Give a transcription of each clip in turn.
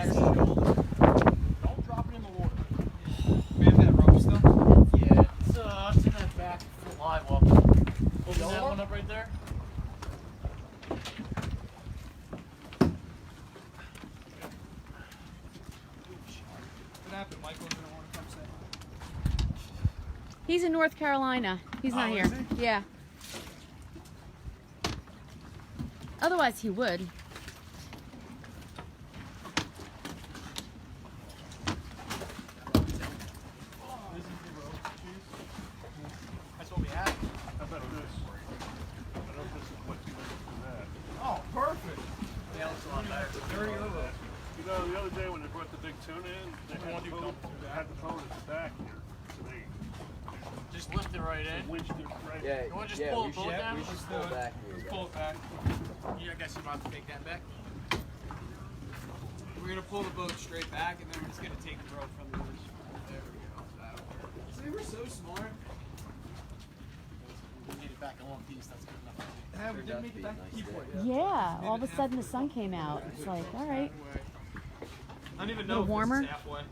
at his shoulder. Don't drop it in the water. We have that rope still? Yeah, it's in that back live well. Open that one up right there. What happened? Michael didn't want to come say hi. He's in North Carolina. He's not here. Is he? Yeah. Otherwise, he would. That's what we have. How about this? I don't know if this is what you meant for that. Oh, perfect. Yeah, looks a lot better. Very early. You know, the other day when they brought the big tuna in, they We want had you the to boat, come through that. had the boat at the back here. So they Just lift it right in. winched it right Yeah, You wanna just yeah, pull we the boat should, down? we Let's should do pull it. back here. Let's guys. pull it back. Yeah, I guess you're about to take that back. We're gonna pull the boat straight back, and then we're just gonna take the rope from the ocean. There we go. That'll work. See, we're so smart. We need it back in one piece. That's good enough. Yeah, we didn't make it back to Keyport yet. Yeah. All of a sudden, the sun came out. It's like, all right. I don't even Little know if warmer? this is halfway.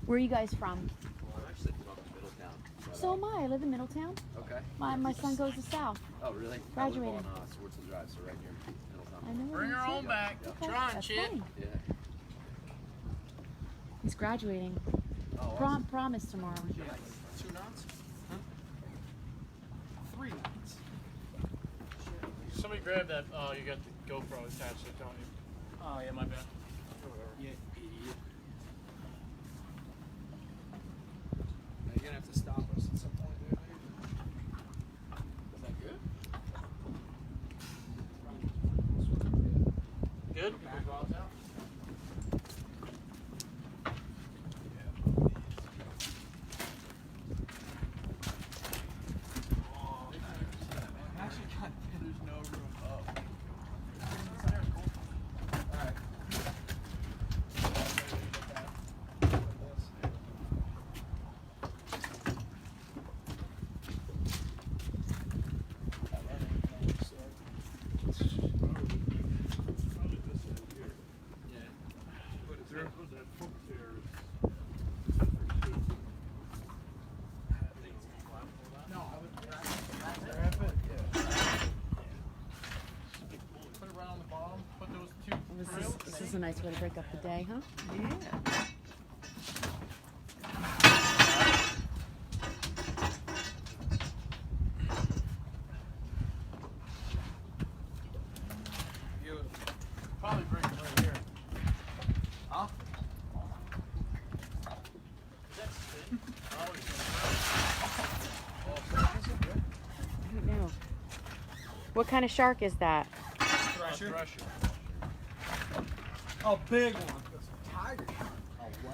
Where are you guys from? I'm actually from Middletown. But, So am I. I live in Middletown. okay. My son goes to South. Oh, really? Graduated. I live on Swartzel Drive, so right near Middletown. I know. Bring her that's on it. back. Okay, Try on, that's Chip. fine. Yeah. He's graduating. Oh, awesome. Prom is tomorrow. 2 knots? 3 knots. Somebody grab that. Oh, you got the GoPro attached to it, don't you? Oh, yeah, my bad. Yeah, idiot. Now you're gonna have to stop us at some point, dude. Is that good? Good? I'm actually kind of, there's no room up. Alright. Probably this end here. Put it through. That hook there is 10 for 2. No, I would wrap it. Yeah. Put it right on the bottom. Put those 2 rails. This is a nice way to break up the day, huh? Yeah. Beautiful. Probably break it right here. Huh? That's it. I don't know. What kind of shark is that? Thresher? Thresher. A big one. Tiger.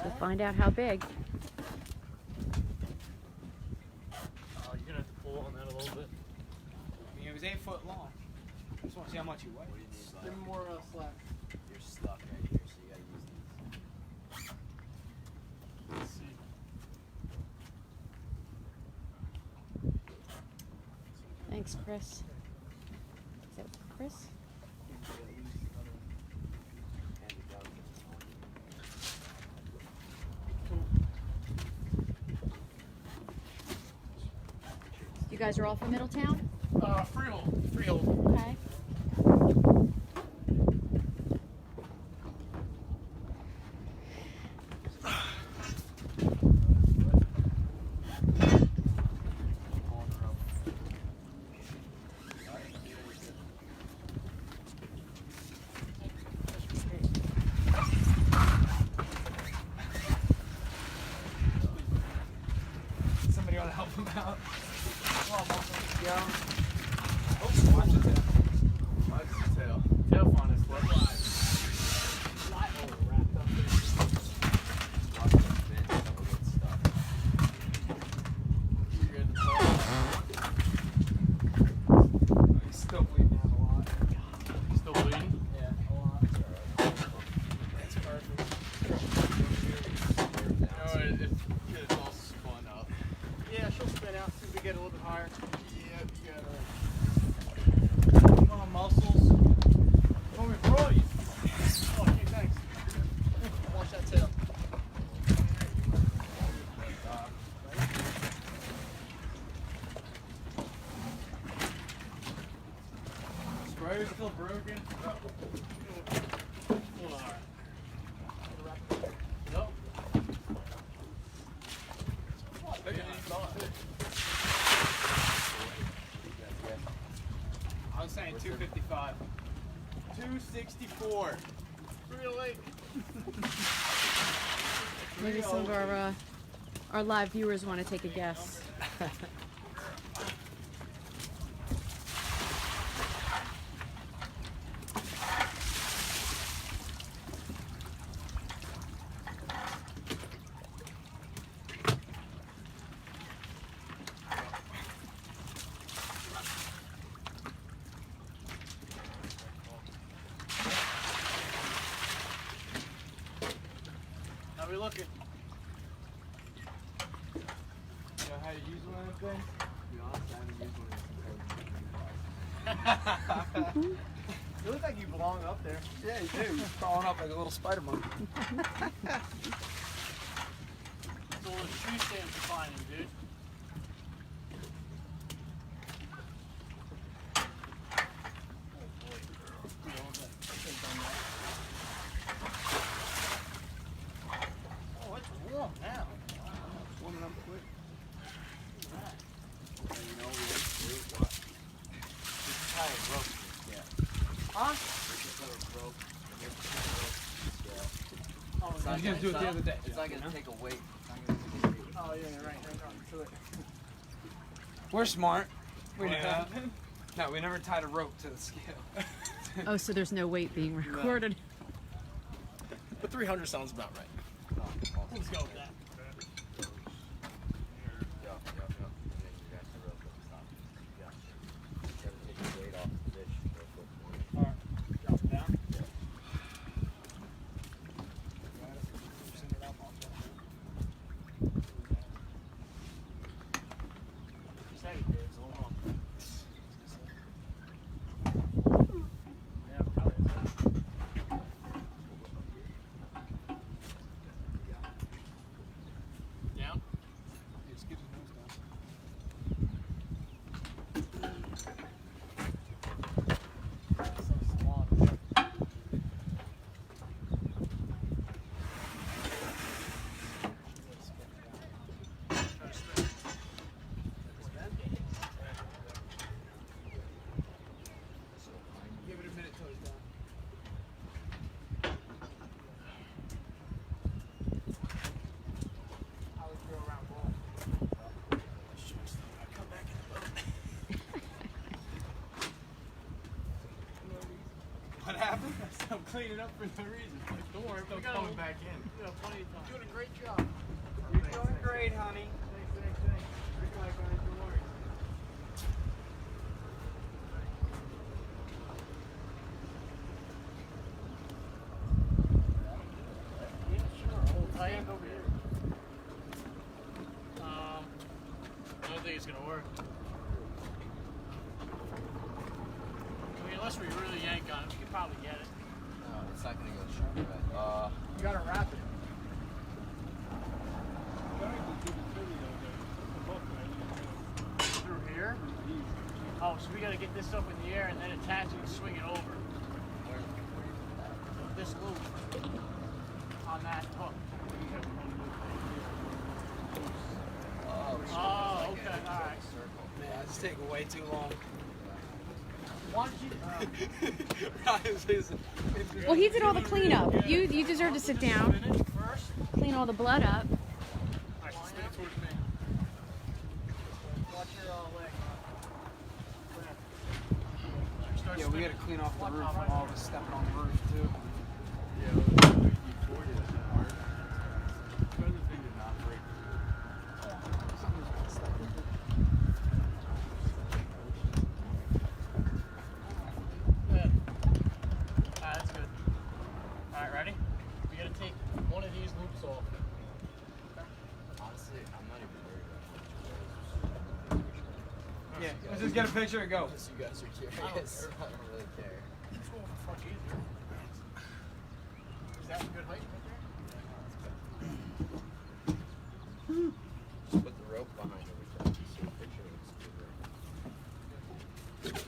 We'll find out how big. Oh, you're gonna have to pull on that a little bit. I mean, it was 8 foot long. I just want to see how much he weighs. What do you need? Give me more slack. You're stuck right here, so you gotta use these. Let's see. Thanks, Chris. Is that Chris? Hand it down. You guys are all from Middletown? Freehold. Freehold. Okay. Somebody ought to help him out. Come on, Malcolm. Yeah. Oh, watch it there. What's the tail? Tail fun is left. Watch the fin, it'll get stuck. You're good. He's still bleeding out a lot. Still bleeding? Yeah, a lot. That's perfect. No, it's all spun up. Yeah, she'll spin out as soon as we get a little bit higher. Yeah, you got it. Come on, muscles. Want me to throw you? Oh, gee, thanks. Ray's still broken. Alright. Nope. I was saying 255. 264. Really? Maybe some of our live viewers want to take a guess. How we looking? You know how to use one of them things? To be honest, I haven't used one of these. You look like you belong up there. Yeah, you do. You're crawling up like a little spider monkey. It's a little tree stand you're finding, dude. Oh, it's warm now. Warming up quick. You know, we what? Just tie a rope to the scale. Huh? Just put a rope. You have to put a rope to the scale. Oh, It's I not was gonna do it the other day. It's not you gonna know? take a weight. It's not gonna take a weight. Oh, yeah, you're right. To it. We're smart. We Oh, know. yeah? No, we never tied a rope to the scale. Oh, so there's no weight being recorded. But 300 sounds about right. Let's go with that. Yeah. And then you got the rope at the top. Yeah. You gotta take the weight off the fish real quick. Alright. Drop it down. It's heavy, dude. It's a little long. Yeah, probably is. Down? Just get his nose down. So small. Give it a minute till it's down. I would throw around ball. What happened? I'm cleaning up for no reason. Don't worry, Still we got coming back in. We got plenty of time. Doing a great job. You're doing great, honey. Thanks. Pretty glad, guys. Don't worry. Yeah, sure. Hold tight. Over here. I don't think it's gonna work. I mean, unless we really yank on it, we could probably get it. No, it's not gonna go sharp, right? You gotta wrap it. Through here? Oh, so we gotta get this up in the air and then attach it and swing it over. This loop on that hook. Oh, okay, alright. Man, it's taking way too long. Why don't you, Well, he did all the cleanup. You deserve to sit down, finish first? clean all the blood up. Alright, so spin it towards me. Watch your leg. Start Yeah, we spinning. gotta clean off the roof from all of us stepping on the roof too. Yeah, you poured it in that hard. Try the thing to not break. Good. Alright, that's good. Alright, ready? We gotta take one of these loops off. Honestly, I'm not even worried about it. Yeah, let's just get a picture and go. Unless you guys are curious. I don't really care. Let's go over the front easier. Is that a good height right there? Just put the rope behind everything. So the picture looks good, right?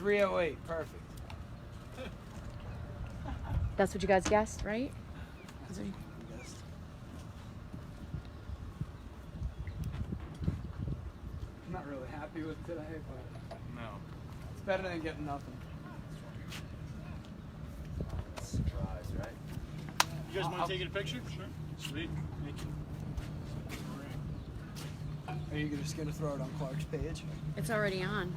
308, perfect. That's what you guys guessed, right? That's what you guessed. I'm not really happy with today, but No. it's better than getting nothing. Surprise, right? You guys want I'll- to take a picture? Sure. Sweet. Thank you. Are you just gonna throw it on Clark's page? It's already on.